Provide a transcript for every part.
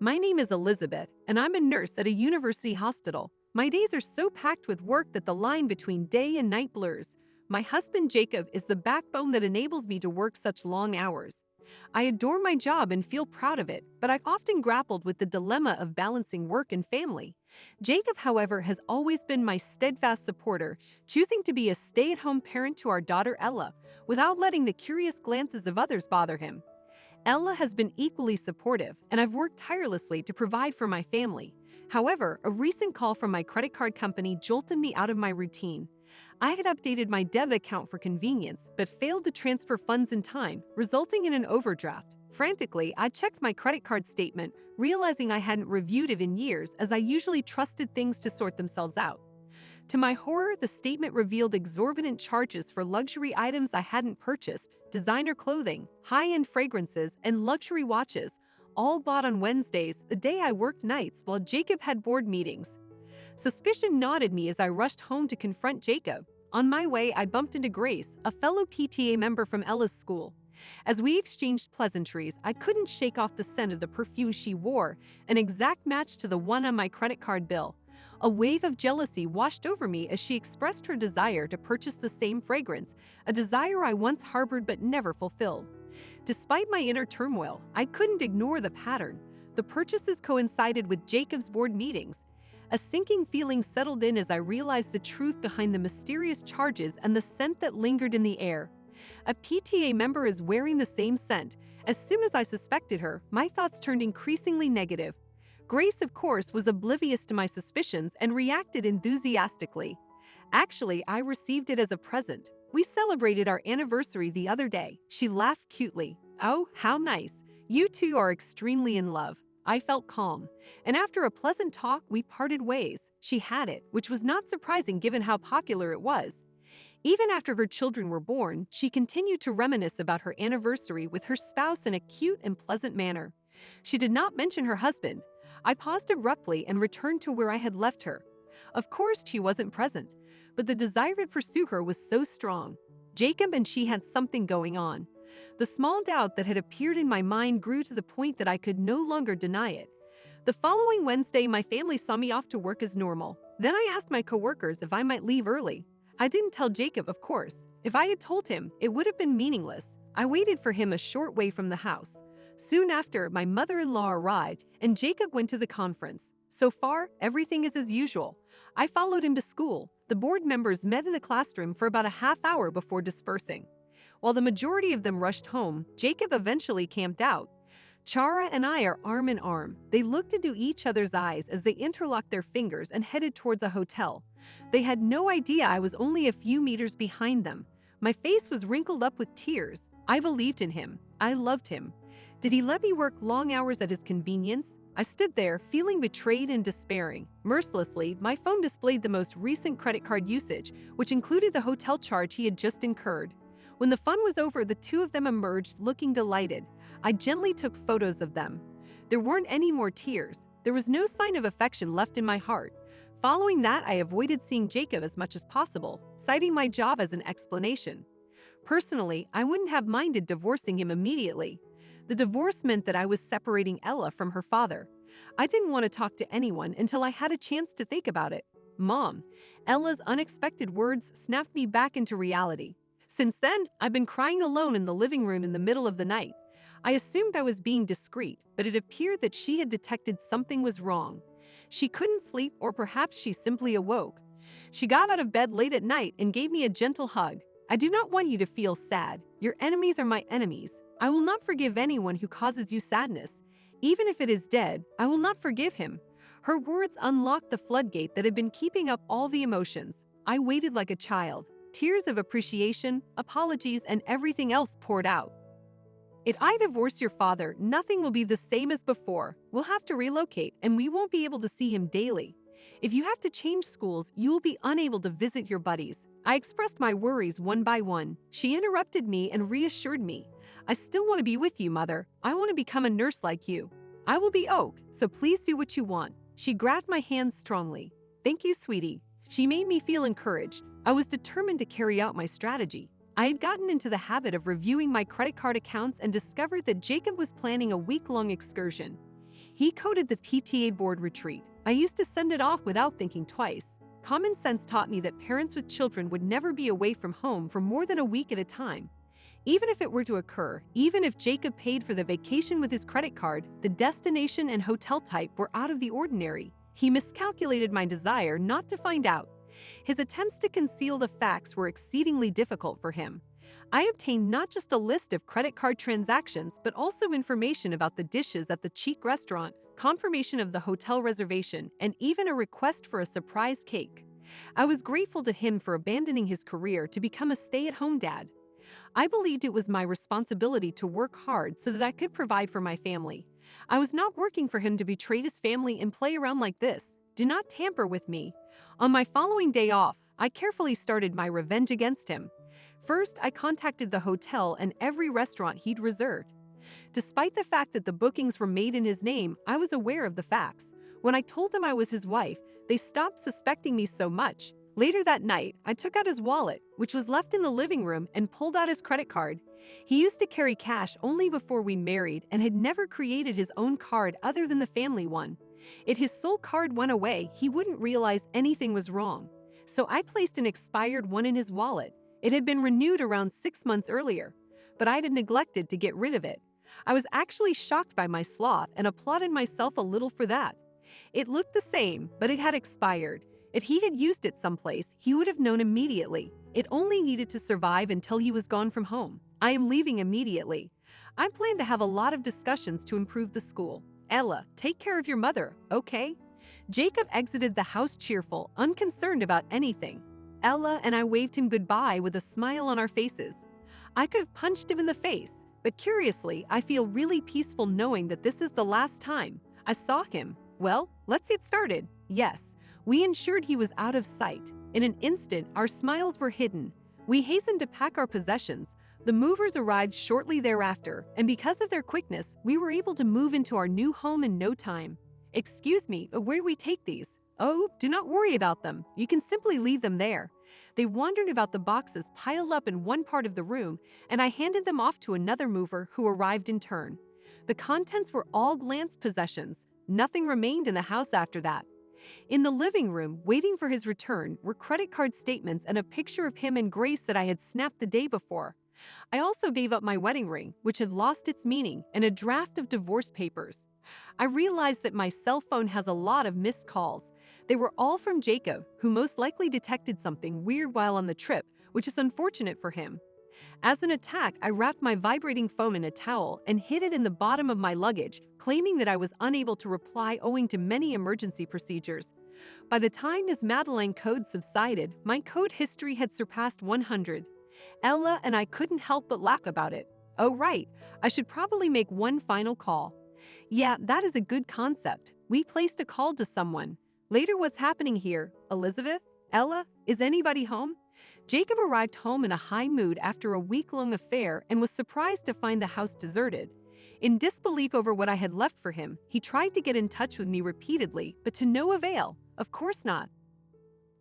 My name is Elizabeth, and I'm a nurse at a university hospital. My days are so packed with work that the line between day and night blurs. My husband Jacob is the backbone that enables me to work such long hours. I adore my job and feel proud of it, but I've often grappled with the dilemma of balancing work and family. Jacob, however, has always been my steadfast supporter, choosing to be a stay-at-home parent to our daughter Ella, without letting the curious glances of others bother him. Ella has been equally supportive, and I've worked tirelessly to provide for my family. However, a recent call from my credit card company jolted me out of my routine. I had updated my debit account for convenience, but failed to transfer funds in time, resulting in an overdraft. Frantically, I checked my credit card statement, realizing I hadn't reviewed it in years, as I usually trusted things to sort themselves out. To my horror, the statement revealed exorbitant charges for luxury items I hadn't purchased, designer clothing, high-end fragrances, and luxury watches, all bought on Wednesdays, the day I worked nights while Jacob had board meetings. Suspicion gnawed me as I rushed home to confront Jacob. On my way, I bumped into Grace, a fellow PTA member from Ella's school. As we exchanged pleasantries, I couldn't shake off the scent of the perfume she wore, an exact match to the one on my credit card bill. A wave of jealousy washed over me as she expressed her desire to purchase the same fragrance, a desire I once harbored but never fulfilled. Despite my inner turmoil, I couldn't ignore the pattern. The purchases coincided with Jacob's board meetings. A sinking feeling settled in as I realized the truth behind the mysterious charges and the scent that lingered in the air. A PTA member is wearing the same scent. As soon as I suspected her, my thoughts turned increasingly negative. Grace, of course, was oblivious to my suspicions and reacted enthusiastically. Actually, I received it as a present. We celebrated our anniversary the other day. She laughed cutely. Oh, how nice. You two are extremely in love. I felt calm. And after a pleasant talk, we parted ways. She had it, which was not surprising given how popular it was. Even after her children were born, she continued to reminisce about her anniversary with her spouse in a cute and pleasant manner. She did not mention her husband. I paused abruptly and returned to where I had left her. Of course, she wasn't present, but the desire to pursue her was so strong. Jacob and she had something going on. The small doubt that had appeared in my mind grew to the point that I could no longer deny it. The following Wednesday, my family saw me off to work as normal. Then I asked my coworkers if I might leave early. I didn't tell Jacob, of course. If I had told him, it would have been meaningless. I waited for him a short way from the house. Soon after, my mother-in-law arrived, and Jacob went to the conference. So far, everything is as usual. I followed him to school. The board members met in the classroom for about a half hour before dispersing. While the majority of them rushed home, Jacob eventually camped out. Chara and I are arm in arm. They looked into each other's eyes as they interlocked their fingers and headed towards a hotel. They had no idea I was only a few meters behind them. My face was wrinkled up with tears. I believed in him. I loved him. Did he let me work long hours at his convenience? I stood there, feeling betrayed and despairing. Mercilessly, my phone displayed the most recent credit card usage, which included the hotel charge he had just incurred. When the fun was over, the two of them emerged, looking delighted. I gently took photos of them. There weren't any more tears. There was no sign of affection left in my heart. Following that, I avoided seeing Jacob as much as possible, citing my job as an explanation. Personally, I wouldn't have minded divorcing him immediately. The divorce meant that I was separating Ella from her father. I didn't want to talk to anyone until I had a chance to think about it. Mom, Ella's unexpected words snapped me back into reality. Since then, I've been crying alone in the living room in the middle of the night. I assumed I was being discreet, but it appeared that she had detected something was wrong. She couldn't sleep, or perhaps she simply awoke. She got out of bed late at night and gave me a gentle hug. I do not want you to feel sad. Your enemies are my enemies. I will not forgive anyone who causes you sadness. Even if it is dead, I will not forgive him. Her words unlocked the floodgate that had been keeping up all the emotions. I waited like a child. Tears of appreciation, apologies, and everything else poured out. If I divorce your father, nothing will be the same as before. We'll have to relocate, and we won't be able to see him daily. If you have to change schools, you will be unable to visit your buddies. I expressed my worries one by one. She interrupted me and reassured me. I still want to be with you, Mother. I want to become a nurse like you. I will be Oak, so please do what you want. She grabbed my hands strongly. Thank you, sweetie. She made me feel encouraged. I was determined to carry out my strategy. I had gotten into the habit of reviewing my credit card accounts and discovered that Jacob was planning a week-long excursion. He coded the PTA board retreat. I used to send it off without thinking twice. Common sense taught me that parents with children would never be away from home for more than a week at a time. Even if it were to occur, even if Jacob paid for the vacation with his credit card, the destination and hotel type were out of the ordinary. He miscalculated my desire not to find out. His attempts to conceal the facts were exceedingly difficult for him. I obtained not just a list of credit card transactions, but also information about the dishes at the chic restaurant, confirmation of the hotel reservation, and even a request for a surprise cake. I was grateful to him for abandoning his career to become a stay-at-home dad. I believed it was my responsibility to work hard so that I could provide for my family. I was not working for him to betray his family and play around like this. Do not tamper with me. On my following day off, I carefully started my revenge against him. First, I contacted the hotel and every restaurant he'd reserved. Despite the fact that the bookings were made in his name, I was aware of the facts. When I told them I was his wife, they stopped suspecting me so much. Later that night, I took out his wallet, which was left in the living room, and pulled out his credit card. He used to carry cash only before we married and had never created his own card other than the family one. If his sole card went away, he wouldn't realize anything was wrong. So I placed an expired one in his wallet. It had been renewed around 6 months earlier, but I had neglected to get rid of it. I was actually shocked by my sloth and applauded myself a little for that. It looked the same, but it had expired. If he had used it someplace, he would have known immediately. It only needed to survive until he was gone from home. I am leaving immediately. I plan to have a lot of discussions to improve the school. Ella, take care of your mother, okay? Jacob exited the house cheerful, unconcerned about anything. Ella and I waved him goodbye with a smile on our faces. I could have punched him in the face, but curiously, I feel really peaceful knowing that this is the last time I saw him. Well, let's get started. Yes. We ensured he was out of sight. In an instant, our smiles were hidden. We hastened to pack our possessions. The movers arrived shortly thereafter, and because of their quickness, we were able to move into our new home in no time. Excuse me, but where do we take these? Oh, do not worry about them. You can simply leave them there. They wandered about the boxes piled up in one part of the room, and I handed them off to another mover who arrived in turn. The contents were all Glance's possessions. Nothing remained in the house after that. In the living room, waiting for his return, were credit card statements and a picture of him and Grace that I had snapped the day before. I also gave up my wedding ring, which had lost its meaning, and a draft of divorce papers. I realized that my cell phone has a lot of missed calls. They were all from Jacob, who most likely detected something weird while on the trip, which is unfortunate for him. As an attack, I wrapped my vibrating phone in a towel and hid it in the bottom of my luggage, claiming that I was unable to reply owing to many emergency procedures. By the time his Madeline code subsided, my code history had surpassed 100. Ella and I couldn't help but laugh about it. Oh right, I should probably make one final call. Yeah, that is a good concept. We placed a call to someone. Later, what's happening here? Elizabeth? Ella? Is anybody home? Jacob arrived home in a high mood after a week-long affair and was surprised to find the house deserted. In disbelief over what I had left for him, he tried to get in touch with me repeatedly, but to no avail. Of course not.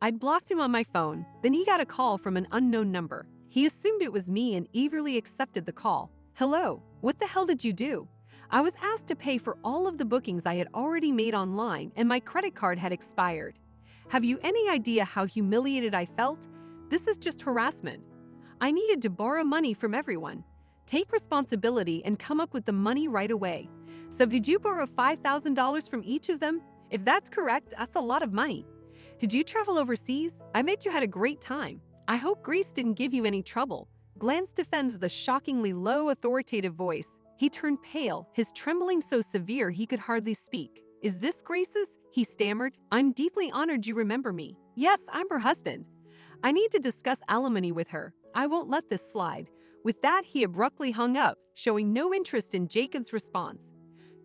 I'd blocked him on my phone. Then he got a call from an unknown number. He assumed it was me and eagerly accepted the call. Hello, what the hell did you do? I was asked to pay for all of the bookings I had already made online and my credit card had expired. Have you any idea how humiliated I felt? This is just harassment. I needed to borrow money from everyone. Take responsibility and come up with the money right away. So did you borrow $5,000 from each of them? If that's correct, that's a lot of money. Did you travel overseas? I bet you had a great time. I hope Grace didn't give you any trouble. Glance defends the shockingly low, authoritative voice. He turned pale, his trembling so severe he could hardly speak. Is this Grace's? He stammered. I'm deeply honored you remember me. Yes, I'm her husband. I need to discuss alimony with her. I won't let this slide. With that, he abruptly hung up, showing no interest in Jacob's response.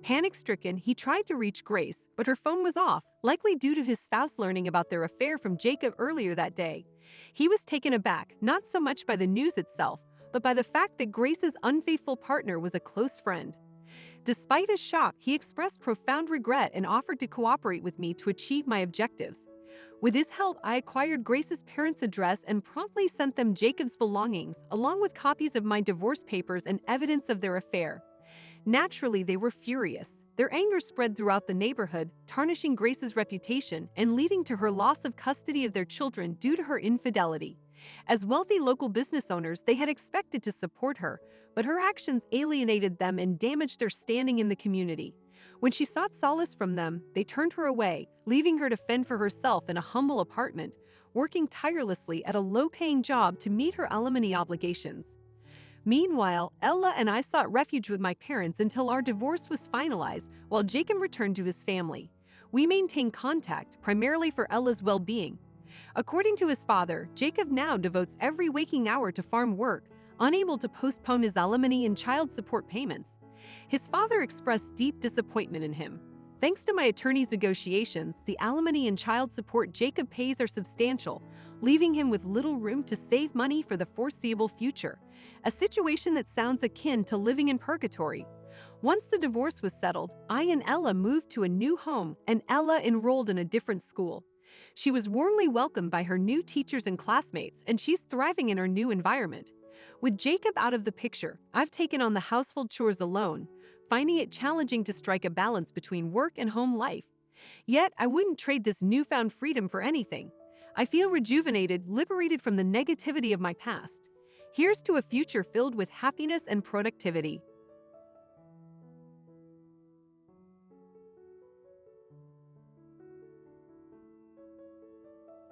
Panic-stricken, he tried to reach Grace, but her phone was off, likely due to his spouse learning about their affair from Jacob earlier that day. He was taken aback, not so much by the news itself, but by the fact that Grace's unfaithful partner was a close friend. Despite his shock, he expressed profound regret and offered to cooperate with me to achieve my objectives. With his help, I acquired Grace's parents' address and promptly sent them Jacob's belongings, along with copies of my divorce papers and evidence of their affair. Naturally, they were furious. Their anger spread throughout the neighborhood, tarnishing Grace's reputation and leading to her loss of custody of their children due to her infidelity. As wealthy local business owners, they had expected to support her, but her actions alienated them and damaged their standing in the community. When she sought solace from them, they turned her away, leaving her to fend for herself in a humble apartment, working tirelessly at a low-paying job to meet her alimony obligations. Meanwhile, Ella and I sought refuge with my parents until our divorce was finalized, while Jacob returned to his family. We maintained contact, primarily for Ella's well-being. According to his father, Jacob now devotes every waking hour to farm work, unable to postpone his alimony and child support payments. His father expressed deep disappointment in him. Thanks to my attorney's negotiations, the alimony and child support Jacob pays are substantial, leaving him with little room to save money for the foreseeable future, a situation that sounds akin to living in purgatory. Once the divorce was settled, I and Ella moved to a new home, and Ella enrolled in a different school. She was warmly welcomed by her new teachers and classmates, and she's thriving in her new environment. With Jacob out of the picture, I've taken on the household chores alone, finding it challenging to strike a balance between work and home life. Yet, I wouldn't trade this newfound freedom for anything. I feel rejuvenated, liberated from the negativity of my past. Here's to a future filled with happiness and productivity.